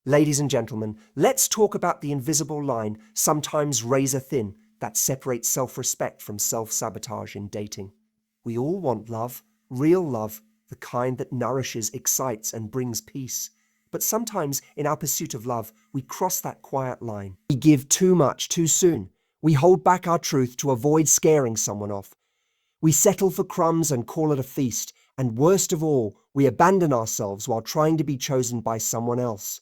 Ladies and gentlemen, let's talk about the invisible line, sometimes razor thin, that separates self-respect from self-sabotage in dating. We all want love, real love, the kind that nourishes, excites, and brings peace. But sometimes, in our pursuit of love, we cross that quiet line. We give too much too soon. We hold back our truth to avoid scaring someone off. We settle for crumbs and call it a feast. And worst of all, we abandon ourselves while trying to be chosen by someone else.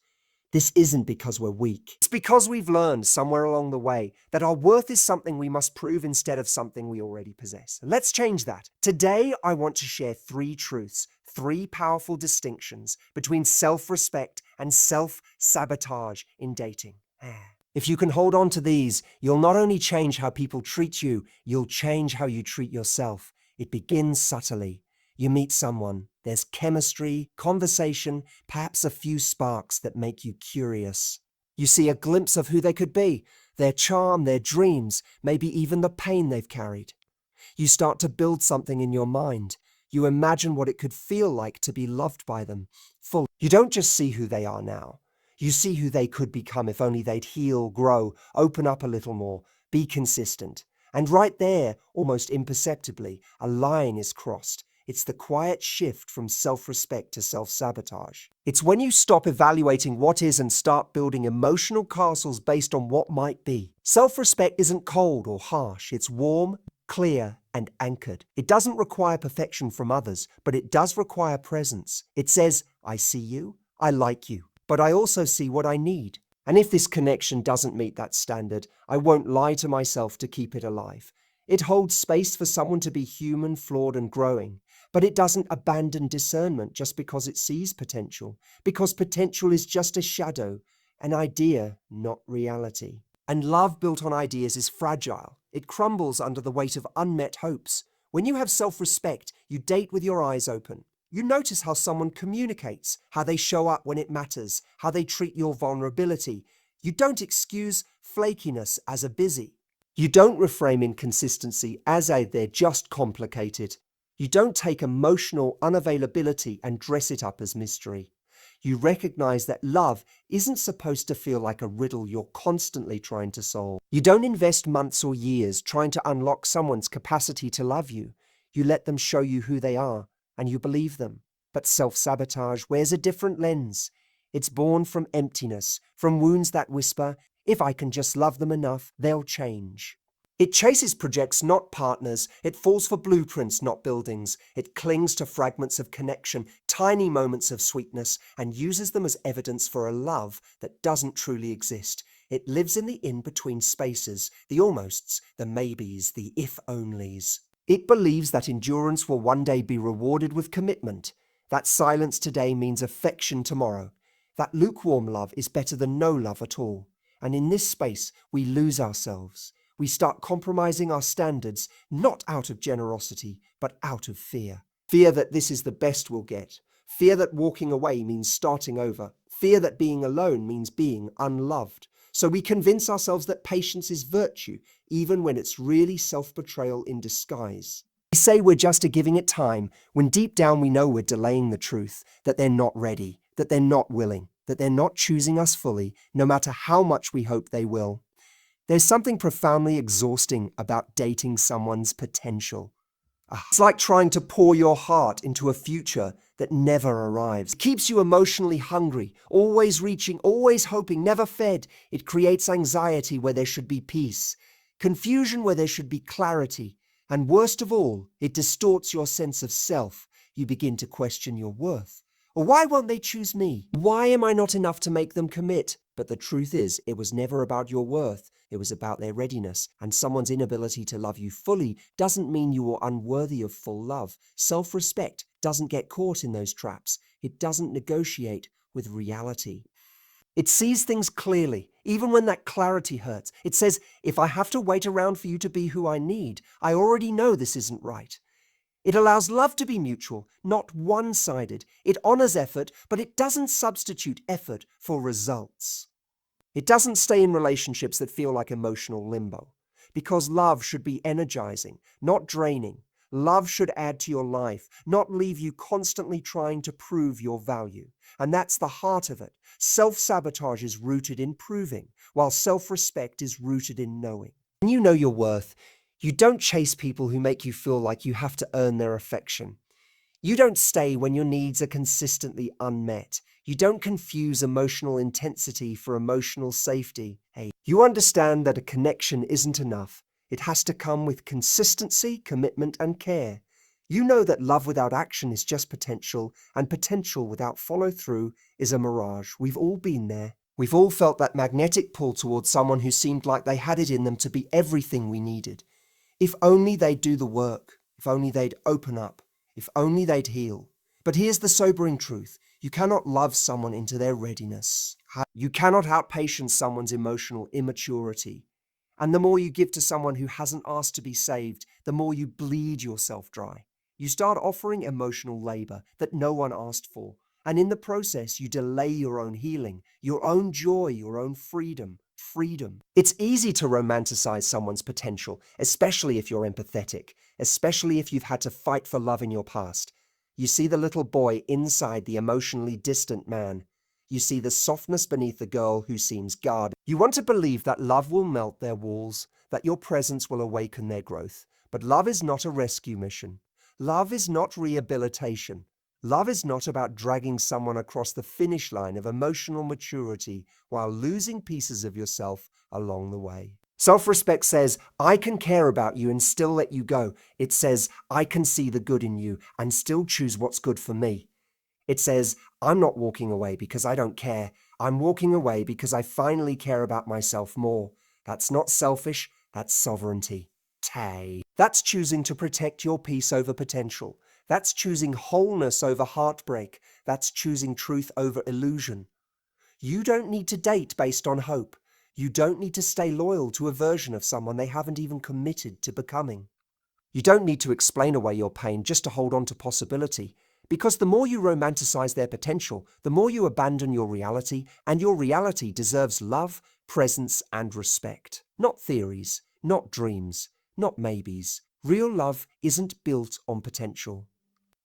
This isn't because we're weak. It's because we've learned somewhere along the way that our worth is something we must prove instead of something we already possess. Let's change that. Today, I want to share 3 truths, 3 powerful distinctions between self-respect and self-sabotage in dating. If you can hold on to these, you'll not only change how people treat you, you'll change how you treat yourself. It begins subtly. You meet someone, there's chemistry, conversation, perhaps a few sparks that make you curious. You see a glimpse of who they could be, their charm, their dreams, maybe even the pain they've carried. You start to build something in your mind. You imagine what it could feel like to be loved by them, fully. You don't just see who they are now. You see who they could become if only they'd heal, grow, open up a little more, be consistent. And right there, almost imperceptibly, a line is crossed. It's the quiet shift from self-respect to self-sabotage. It's when you stop evaluating what is and start building emotional castles based on what might be. Self-respect isn't cold or harsh. It's warm, clear, and anchored. It doesn't require perfection from others, but it does require presence. It says, I see you, I like you, but I also see what I need. And if this connection doesn't meet that standard, I won't lie to myself to keep it alive. It holds space for someone to be human, flawed, and growing. But it doesn't abandon discernment just because it sees potential, because potential is just a shadow, an idea, not reality. And love built on ideas is fragile. It crumbles under the weight of unmet hopes. When you have self-respect, you date with your eyes open. You notice how someone communicates, how they show up when it matters, how they treat your vulnerability. You don't excuse flakiness as a busy. You don't reframe inconsistency as a they're just complicated. You don't take emotional unavailability and dress it up as mystery. You recognize that love isn't supposed to feel like a riddle you're constantly trying to solve. You don't invest months or years trying to unlock someone's capacity to love you. You let them show you who they are, and you believe them. But self-sabotage wears a different lens. It's born from emptiness, from wounds that whisper, if I can just love them enough, they'll change. It chases projects, not partners. It falls for blueprints, not buildings. It clings to fragments of connection, tiny moments of sweetness, and uses them as evidence for a love that doesn't truly exist. It lives in the in-between spaces, the almosts, the maybes, the if-onlys. It believes that endurance will one day be rewarded with commitment, that silence today means affection tomorrow, that lukewarm love is better than no love at all. And in this space, we lose ourselves. We start compromising our standards, not out of generosity, but out of fear. Fear that this is the best we'll get. Fear that walking away means starting over. Fear that being alone means being unloved. So we convince ourselves that patience is virtue, even when it's really self-betrayal in disguise. We say we're just giving it time, when deep down we know we're delaying the truth, that they're not ready, that they're not willing, that they're not choosing us fully, no matter how much we hope they will. There's something profoundly exhausting about dating someone's potential. It's like trying to pour your heart into a future that never arrives. It keeps you emotionally hungry, always reaching, always hoping, never fed. It creates anxiety where there should be peace, confusion where there should be clarity, and worst of all, it distorts your sense of self. You begin to question your worth. Or why won't they choose me? Why am I not enough to make them commit? But the truth is, it was never about your worth. It was about their readiness, and someone's inability to love you fully doesn't mean you are unworthy of full love. Self-respect doesn't get caught in those traps. It doesn't negotiate with reality. It sees things clearly, even when that clarity hurts. It says, if I have to wait around for you to be who I need, I already know this isn't right. It allows love to be mutual, not one-sided. It honors effort, but it doesn't substitute effort for results. It doesn't stay in relationships that feel like emotional limbo, because love should be energizing, not draining. Love should add to your life, not leave you constantly trying to prove your value. And that's the heart of it. Self-sabotage is rooted in proving, while self-respect is rooted in knowing. When you know your worth, you don't chase people who make you feel like you have to earn their affection. You don't stay when your needs are consistently unmet. You don't confuse emotional intensity for emotional safety. Hey, you understand that a connection isn't enough. It has to come with consistency, commitment, and care. You know that love without action is just potential, and potential without follow-through is a mirage. We've all been there. We've all felt that magnetic pull towards someone who seemed like they had it in them to be everything we needed. If only they'd do the work. If only they'd open up. If only they'd heal. But here's the sobering truth. You cannot love someone into their readiness. You cannot outpatience someone's emotional immaturity. And the more you give to someone who hasn't asked to be saved, the more you bleed yourself dry. You start offering emotional labor that no one asked for. And in the process, you delay your own healing, your own joy, your own freedom. It's easy to romanticize someone's potential, especially if you're empathetic, especially if you've had to fight for love in your past. You see the little boy inside the emotionally distant man. You see the softness beneath the girl who seems guarded. You want to believe that love will melt their walls, that your presence will awaken their growth. But love is not a rescue mission. Love is not rehabilitation. Love is not about dragging someone across the finish line of emotional maturity while losing pieces of yourself along the way. Self-respect says, I can care about you and still let you go. It says, I can see the good in you and still choose what's good for me. It says, I'm not walking away because I don't care. I'm walking away because I finally care about myself more. That's not selfish, that's sovereignty. That's choosing to protect your peace over potential. That's choosing wholeness over heartbreak. That's choosing truth over illusion. You don't need to date based on hope. You don't need to stay loyal to a version of someone they haven't even committed to becoming. You don't need to explain away your pain just to hold on to possibility. Because the more you romanticize their potential, the more you abandon your reality, and your reality deserves love, presence, and respect. Not theories, not dreams, not maybes. Real love isn't built on potential.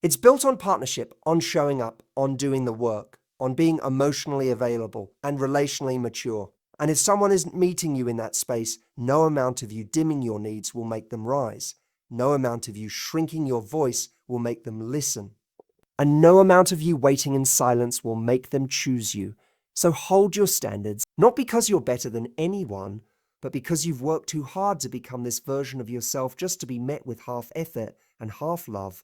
It's built on partnership, on showing up, on doing the work, on being emotionally available and relationally mature. And if someone isn't meeting you in that space, no amount of you dimming your needs will make them rise. No amount of you shrinking your voice will make them listen. And no amount of you waiting in silence will make them choose you. So hold your standards, not because you're better than anyone, but because you've worked too hard to become this version of yourself just to be met with half effort and half love.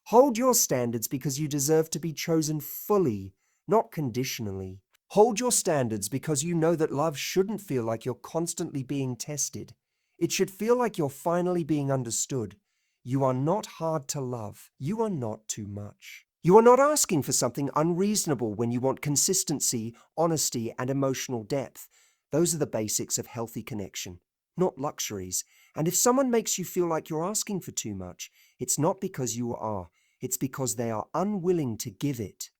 Hold your standards because you deserve to be chosen fully, not conditionally. Hold your standards because you know that love shouldn't feel like you're constantly being tested. It should feel like you're finally being understood. You are not hard to love. You are not too much. You are not asking for something unreasonable when you want consistency, honesty, and emotional depth. Those are the basics of healthy connection, not luxuries. And if someone makes you feel like you're asking for too much, it's not because you are. It's because they are unwilling to give it.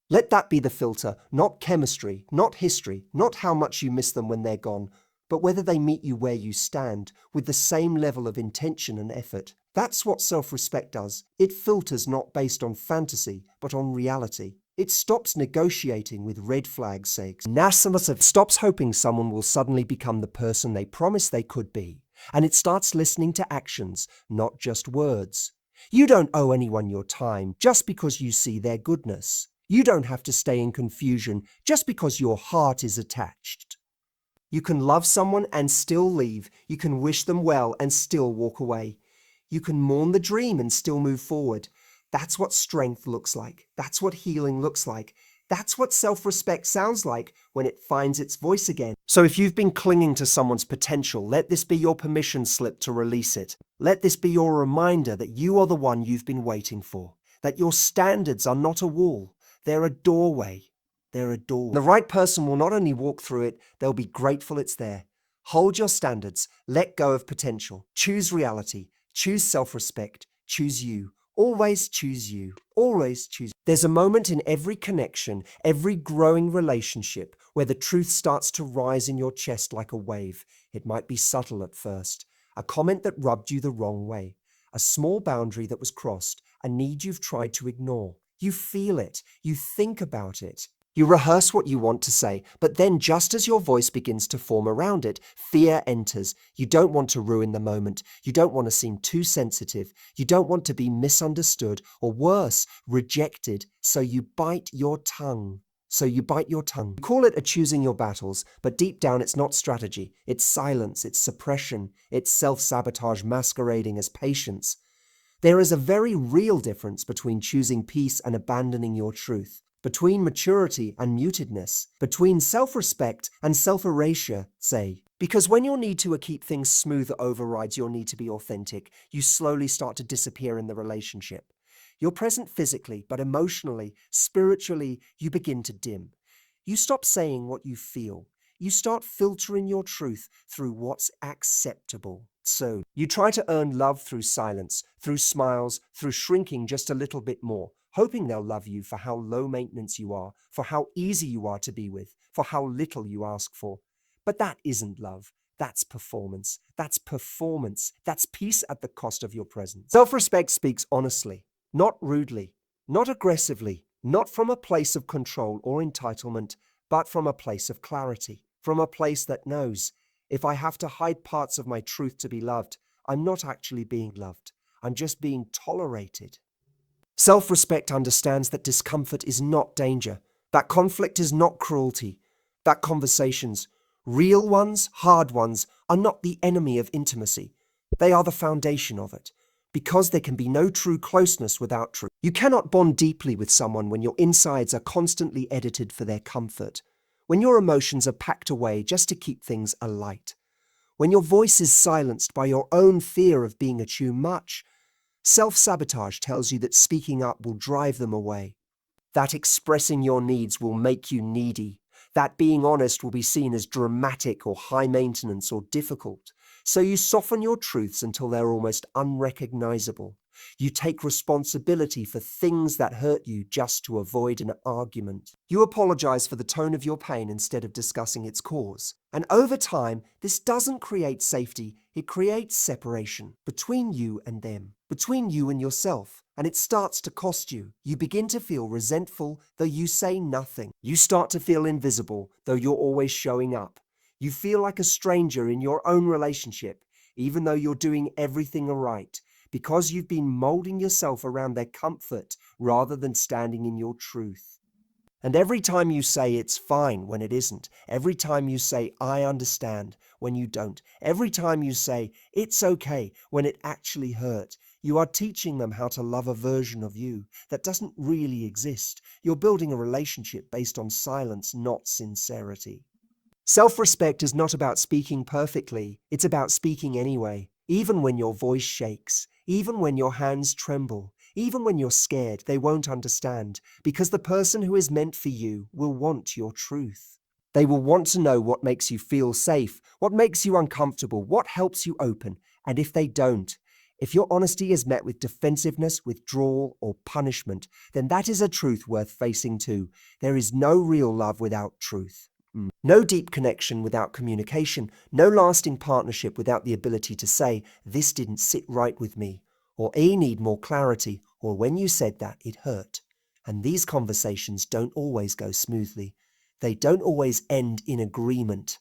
Let that be the filter, not chemistry, not history, not how much you miss them when they're gone, but whether they meet you where you stand, with the same level of intention and effort. That's what self-respect does. It filters not based on fantasy, but on reality. It stops negotiating with red flag sakes. Narcissism stops hoping someone will suddenly become the person they promised they could be. And it starts listening to actions, not just words. You don't owe anyone your time just because you see their goodness. You don't have to stay in confusion just because your heart is attached. You can love someone and still leave. You can wish them well and still walk away. You can mourn the dream and still move forward. That's what strength looks like. That's what healing looks like. That's what self-respect sounds like when it finds its voice again. So if you've been clinging to someone's potential, let this be your permission slip to release it. Let this be your reminder that you are the one you've been waiting for. That your standards are not a wall. They're a doorway. They're a door. The right person will not only walk through it, they'll be grateful it's there. Hold your standards. Let go of potential. Choose reality. Choose self-respect. Choose you. Always choose you. Always choose. There's a moment in every connection, every growing relationship, where the truth starts to rise in your chest like a wave. It might be subtle at first. A comment that rubbed you the wrong way. a small boundary that was crossed, a need you've tried to ignore. You feel it, you think about it. You rehearse what you want to say, but then just as your voice begins to form around it, fear enters. You don't want to ruin the moment. You don't want to seem too sensitive. You don't want to be misunderstood, or worse, rejected. So you bite your tongue. You call it a choosing your battles, but deep down it's not strategy. It's silence, it's suppression, it's self-sabotage masquerading as patience. There is a very real difference between choosing peace and abandoning your truth, between maturity and mutedness, between self-respect and self-erasure, say. Because when your need to keep things smooth overrides your need to be authentic, you slowly start to disappear in the relationship. You're present physically, but emotionally, spiritually, you begin to dim. You stop saying what you feel. You start filtering your truth through what's acceptable. So, you try to earn love through silence, through smiles, through shrinking just a little bit more, hoping they'll love you for how low maintenance you are, for how easy you are to be with, for how little you ask for. But that isn't love. That's performance. That's performance. That's peace at the cost of your presence. Self-respect speaks honestly, not rudely, not aggressively, not from a place of control or entitlement, but from a place of clarity, from a place that knows, if I have to hide parts of my truth to be loved, I'm not actually being loved. I'm just being tolerated. Self-respect understands that discomfort is not danger, that conflict is not cruelty, that conversations, real ones, hard ones, are not the enemy of intimacy. They are the foundation of it, because there can be no true closeness without truth. You cannot bond deeply with someone when your insides are constantly edited for their comfort, when your emotions are packed away just to keep things alight, when your voice is silenced by your own fear of being too much. Self-sabotage tells you that speaking up will drive them away, that expressing your needs will make you needy, that being honest will be seen as dramatic or high maintenance or difficult. So you soften your truths until they're almost unrecognizable. You take responsibility for things that hurt you just to avoid an argument. You apologize for the tone of your pain instead of discussing its cause. And over time, this doesn't create safety, it creates separation between you and them, between you and yourself. And it starts to cost you. You begin to feel resentful, though you say nothing. You start to feel invisible, though you're always showing up. You feel like a stranger in your own relationship, even though you're doing everything right, because you've been molding yourself around their comfort rather than standing in your truth. And every time you say it's fine when it isn't, every time you say I understand when you don't, every time you say it's okay when it actually hurt, you are teaching them how to love a version of you that doesn't really exist. You're building a relationship based on silence, not sincerity. Self-respect is not about speaking perfectly, it's about speaking anyway, even when your voice shakes, even when your hands tremble, even when you're scared. They won't understand, because the person who is meant for you will want your truth. They will want to know what makes you feel safe, what makes you uncomfortable, what helps you open. And if they don't, if your honesty is met with defensiveness, withdrawal, or punishment, then that is a truth worth facing too. There is no real love without truth. No deep connection without communication, no lasting partnership without the ability to say, this didn't sit right with me, or I need more clarity, or when you said that, it hurt. And these conversations don't always go smoothly. They don't always end in agreement.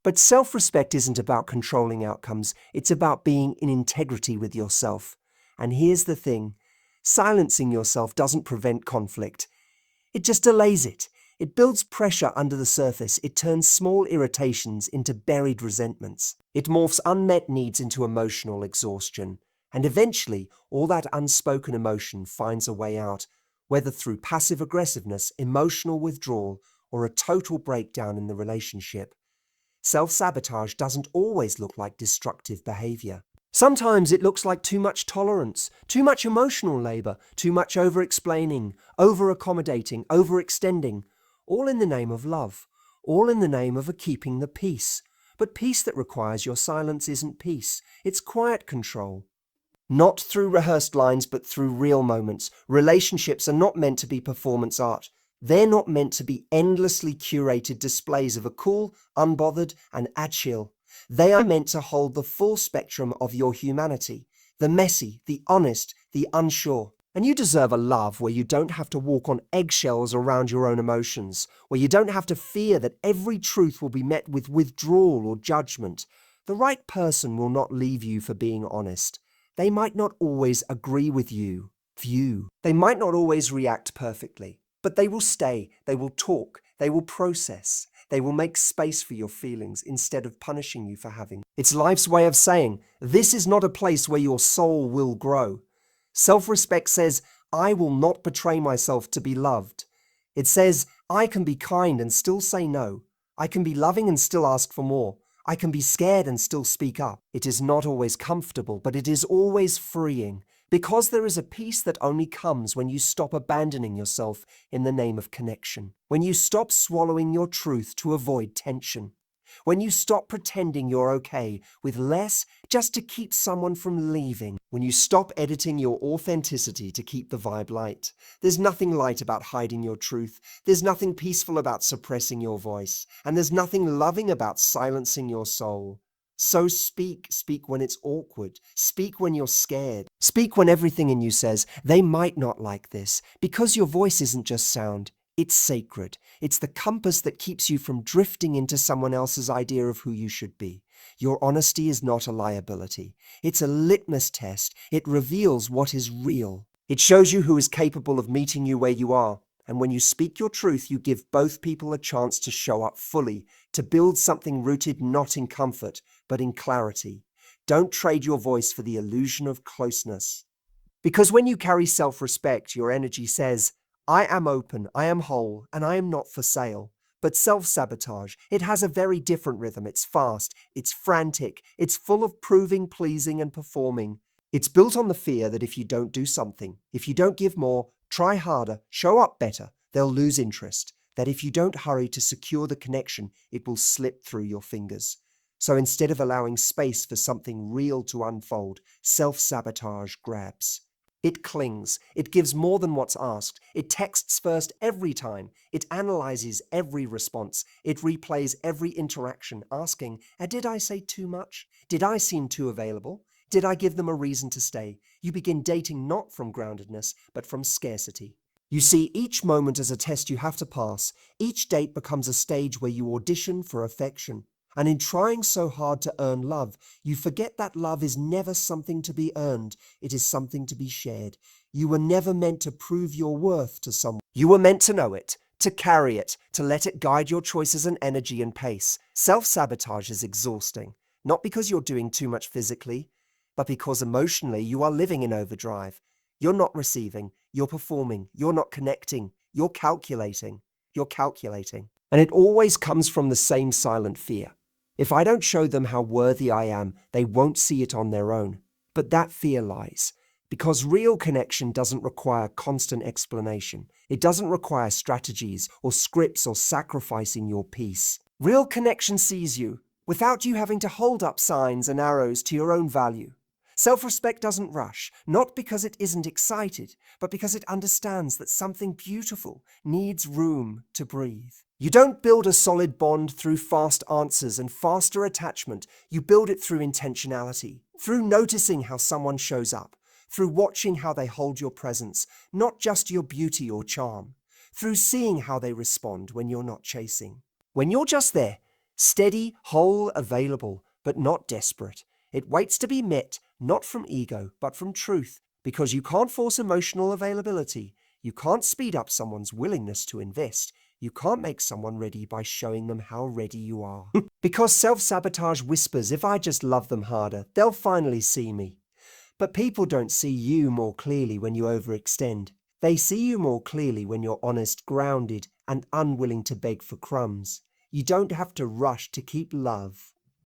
But self-respect isn't about controlling outcomes, it's about being in integrity with yourself. And here's the thing, silencing yourself doesn't prevent conflict. It just delays it. It builds pressure under the surface. It turns small irritations into buried resentments. It morphs unmet needs into emotional exhaustion. And eventually, all that unspoken emotion finds a way out, whether through passive aggressiveness, emotional withdrawal, or a total breakdown in the relationship. Self-sabotage doesn't always look like destructive behavior. Sometimes it looks like too much tolerance, too much emotional labor, too much over-explaining, over-accommodating, overextending, all in the name of love, all in the name of keeping the peace. But peace that requires your silence isn't peace, it's quiet control. Not through rehearsed lines, but through real moments. Relationships are not meant to be performance art. They're not meant to be endlessly curated displays of a cool, unbothered, and chill. They are meant to hold the full spectrum of your humanity. the messy, the honest, the unsure. And you deserve a love where you don't have to walk on eggshells around your own emotions, where you don't have to fear that every truth will be met with withdrawal or judgment. The right person will not leave you for being honest. They might not always agree with you. They might not always react perfectly, but they will stay, they will talk, they will process, they will make space for your feelings instead of punishing you for having. It's life's way of saying, this is not a place where your soul will grow. Self-respect says, I will not betray myself to be loved. It says, I can be kind and still say no. I can be loving and still ask for more. I can be scared and still speak up. It is not always comfortable, but it is always freeing, because there is a peace that only comes when you stop abandoning yourself in the name of connection, when you stop swallowing your truth to avoid tension, when you stop pretending you're okay with less just to keep someone from leaving, when you stop editing your authenticity to keep the vibe light. There's nothing light about hiding your truth. There's nothing peaceful about suppressing your voice. And there's nothing loving about silencing your soul. So speak when it's awkward. Speak when you're scared. Speak when everything in you says, they might not like this, because your voice isn't just sound. It's sacred. It's the compass that keeps you from drifting into someone else's idea of who you should be. Your honesty is not a liability. It's a litmus test. It reveals what is real. It shows you who is capable of meeting you where you are. And when you speak your truth, you give both people a chance to show up fully, to build something rooted not in comfort, but in clarity. Don't trade your voice for the illusion of closeness. Because when you carry self-respect, your energy says, I am open, I am whole, and I am not for sale. But self-sabotage, it has a very different rhythm. It's fast, it's frantic, it's full of proving, pleasing, and performing. It's built on the fear that if you don't do something, if you don't give more, try harder, show up better, they'll lose interest. That if you don't hurry to secure the connection, it will slip through your fingers. So instead of allowing space for something real to unfold, self-sabotage grabs. It clings. It gives more than what's asked. It texts first every time. It analyzes every response. It replays every interaction, asking, did I say too much? Did I seem too available? Did I give them a reason to stay? You begin dating not from groundedness, but from scarcity. You see each moment as a test you have to pass. Each date becomes a stage where you audition for affection. And in trying so hard to earn love, you forget that love is never something to be earned. It is something to be shared. You were never meant to prove your worth to someone. You were meant to know it, to carry it, to let it guide your choices and energy and pace. Self-sabotage is exhausting, not because you're doing too much physically, but because emotionally you are living in overdrive. You're not receiving, you're performing, you're not connecting, you're calculating. And it always comes from the same silent fear. If I don't show them how worthy I am, they won't see it on their own. But that fear lies. Because real connection doesn't require constant explanation. It doesn't require strategies or scripts or sacrificing your peace. Real connection sees you, without you having to hold up signs and arrows to your own value. Self-respect doesn't rush, not because it isn't excited, but because it understands that something beautiful needs room to breathe. You don't build a solid bond through fast answers and faster attachment. You build it through intentionality, through noticing how someone shows up, through watching how they hold your presence, not just your beauty or charm, through seeing how they respond when you're not chasing. When you're just there, steady, whole, available, but not desperate. It waits to be met, not from ego, but from truth, because you can't force emotional availability. You can't speed up someone's willingness to invest. You can't make someone ready by showing them how ready you are. Because self-sabotage whispers, if I just love them harder, they'll finally see me. But people don't see you more clearly when you overextend. They see you more clearly when you're honest, grounded, and unwilling to beg for crumbs. You don't have to rush to keep love.